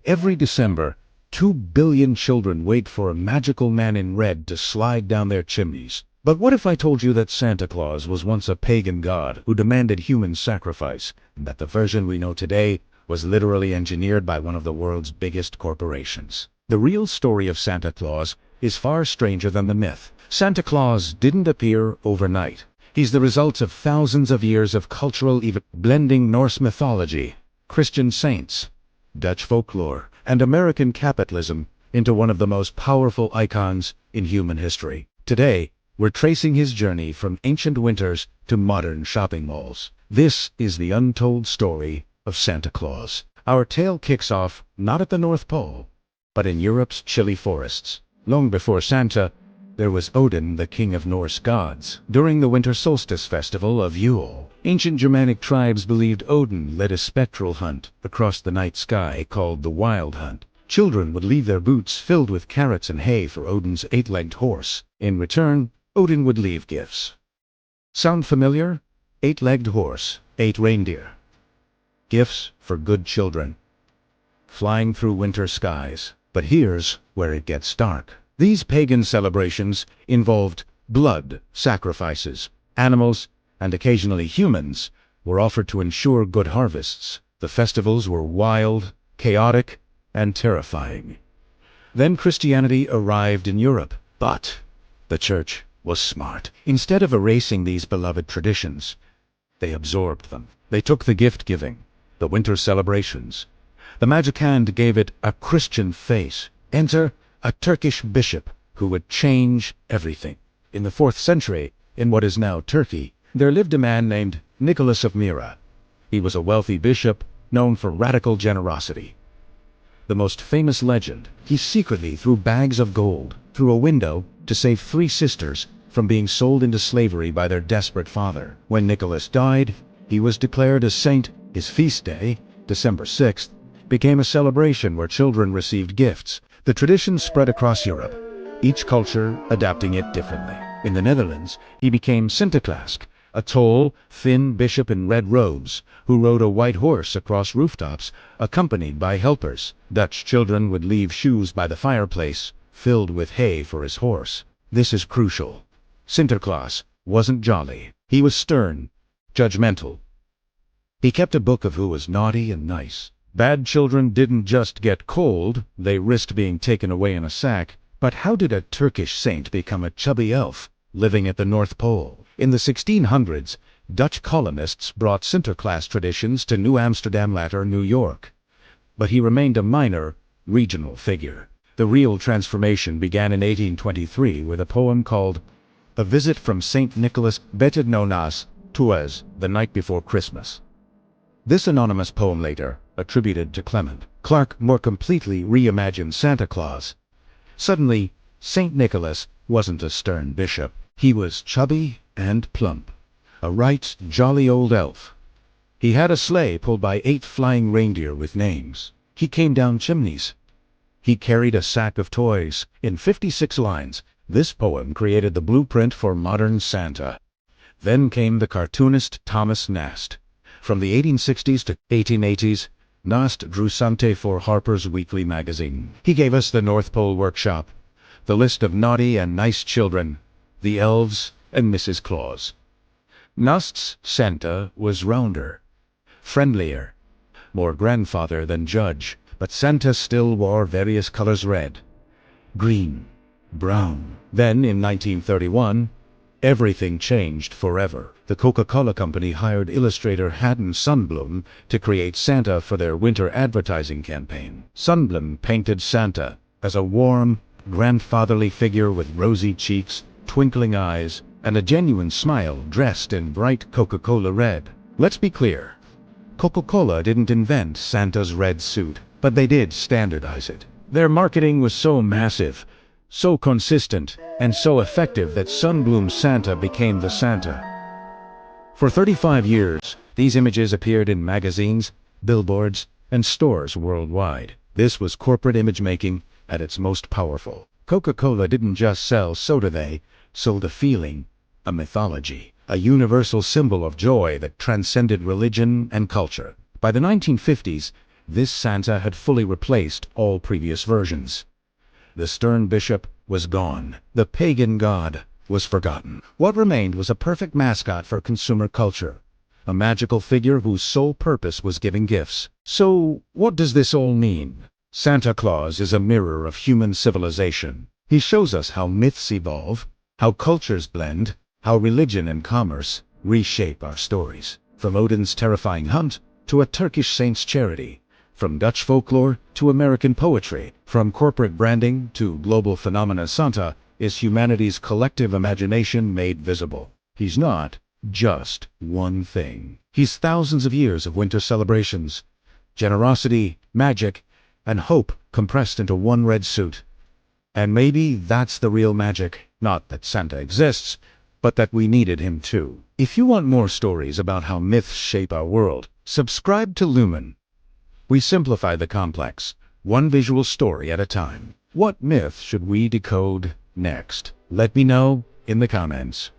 Every December, 2 billion children wait for a magical man in red to slide down their chimneys. But what if I told you that Santa Claus was once a pagan god who demanded human sacrifice, and that the version we know today was literally engineered by one of the world's biggest corporations? The real story of Santa Claus is far stranger than the myth. Santa Claus didn't appear overnight. He's the result of thousands of years of cultural blending Norse mythology, Christian saints, Dutch folklore, and American capitalism into one of the most powerful icons in human history. Today, we're tracing his journey from ancient winters to modern shopping malls. This is the untold story of Santa Claus. Our tale kicks off not at the North Pole, but in Europe's chilly forests. Long before Santa, there was Odin, the king of Norse gods. During the winter solstice festival of Yule, ancient Germanic tribes believed Odin led a spectral hunt across the night sky called the Wild Hunt. Children would leave their boots filled with carrots and hay for Odin's 8-legged horse. In return, Odin would leave gifts. Sound familiar? 8-legged horse, 8 reindeer. Gifts for good children, flying through winter skies. But here's where it gets dark. These pagan celebrations involved blood, sacrifices, animals, and occasionally humans were offered to ensure good harvests. The festivals were wild, chaotic, and terrifying. Then Christianity arrived in Europe, but the church was smart. Instead of erasing these beloved traditions, they absorbed them. They took the gift-giving, the winter celebrations. The magic hand gave it a Christian face. Enter a Turkish bishop who would change everything. In the 4th century, in what is now Turkey, there lived a man named Nicholas of Myra. He was a wealthy bishop known for radical generosity. The most famous legend, he secretly threw bags of gold through a window to save 3 sisters from being sold into slavery by their desperate father. When Nicholas died, he was declared a saint. His feast day, December 6th, became a celebration where children received gifts. The tradition spread across Europe, each culture adapting it differently. In the Netherlands, he became Sinterklaas, a tall, thin bishop in red robes who rode a white horse across rooftops, accompanied by helpers. Dutch children would leave shoes by the fireplace, filled with hay for his horse. This is crucial. Sinterklaas wasn't jolly. He was stern, judgmental. He kept a book of who was naughty and nice. Bad children didn't just get cold, they risked being taken away in a sack. But how did a Turkish saint become a chubby elf living at the North Pole? In the 1600s, Dutch colonists brought Sinterklaas traditions to New Amsterdam, later New York. But he remained a minor, regional figure. The real transformation began in 1823 with a poem called A Visit from Saint Nicholas, better known as "'Twas the Night Before Christmas." This anonymous poem later attributed to Clement Clark more completely reimagined Santa Claus. Suddenly, Saint Nicholas wasn't a stern bishop. He was chubby and plump, a right jolly old elf. He had a sleigh pulled by 8 flying reindeer with names. He came down chimneys. He carried a sack of toys. In 56 lines, this poem created the blueprint for modern Santa. Then came the cartoonist Thomas Nast. From the 1860s to 1880s, Nast drew Santa for Harper's Weekly magazine. He gave us the North Pole Workshop, the list of naughty and nice children, the elves, and Mrs. Claus. Nast's Santa was rounder, friendlier, more grandfather than judge, but Santa still wore various colors: red, green, brown. Then, in 1931, everything changed forever. The Coca-Cola company hired illustrator Haddon Sundblom to create Santa for their winter advertising campaign. Sundblom painted Santa as a warm, grandfatherly figure with rosy cheeks, twinkling eyes, and a genuine smile, dressed in bright Coca-Cola red. Let's be clear. Coca-Cola didn't invent Santa's red suit, but they did standardize it. Their marketing was so massive, so consistent, and so effective that Sundblom's Santa became the Santa. For 35 years, these images appeared in magazines, billboards, and stores worldwide. This was corporate image-making at its most powerful. Coca-Cola didn't just sell soda, they sold a feeling, a mythology, a universal symbol of joy that transcended religion and culture. By the 1950s, This Santa had fully replaced all previous versions. The stern bishop was gone. The pagan god was forgotten. What remained was a perfect mascot for consumer culture, a magical figure whose sole purpose was giving gifts. So, what does this all mean? Santa Claus is a mirror of human civilization. He shows us how myths evolve, how cultures blend, how religion and commerce reshape our stories. From Odin's terrifying hunt to a Turkish saint's charity, from Dutch folklore to American poetry, from corporate branding to global phenomena, Santa is humanity's collective imagination made visible. He's not just one thing. He's thousands of years of winter celebrations, generosity, magic, and hope compressed into one red suit. And maybe that's the real magic. Not that Santa exists, but that we needed him too. If you want more stories about how myths shape our world, subscribe to Lumen. We simplify the complex, one visual story at a time. What myth should we decode next? Let me know in the comments.